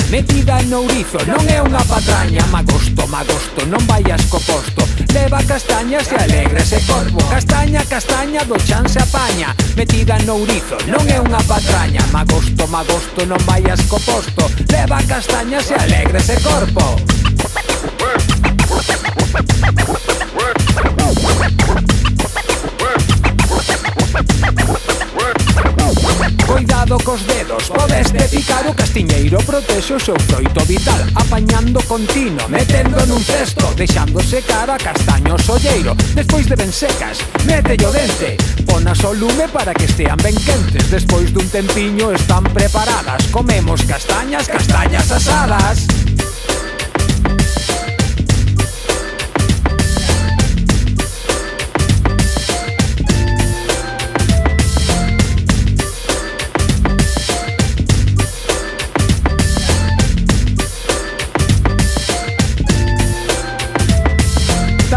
metida en ourizo, non é unha patraña. Magosto, magosto, non vayas co posto, leva castañas e alegre ese corpo. Castaña, castaña, do chan se apaña, metida en ourizo, non é unha patraña. Magosto, magosto, non vayas co posto, leva castañas e alegre ese corpo. Cuidado cos dedos, podeste picar. O castiñeiro protexe o seu froito vital, apañando continuo, metendo nun cesto, deixando secar a castaña o solleiro. Despois de ben secas, mételle o dente, ponas ao lume para que estean ben quentes. Despois dun tempiño están preparadas, comemos castañas, castañas asadas.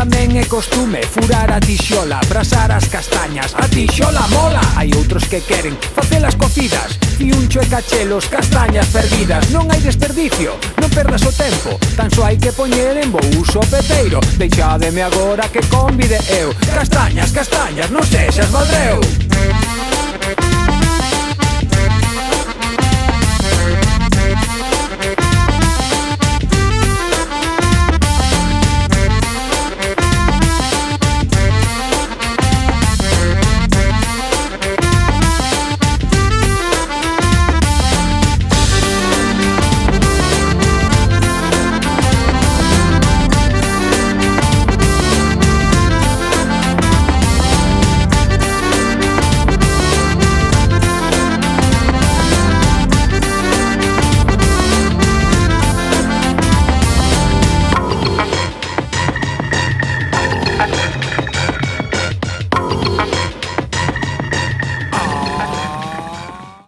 Tamén é costume furar a tixola, brasar as castañas, a tixola mola. Hai outros que queren facelas cocidas, fiuncho e cachelos, castañas fervidas. Non hai desperdicio, non perdas o tempo, tan só hai que poñer en bo uso o peteiro. Deixádeme agora que convide eu. Castañas, castañas, non sexas valdreu.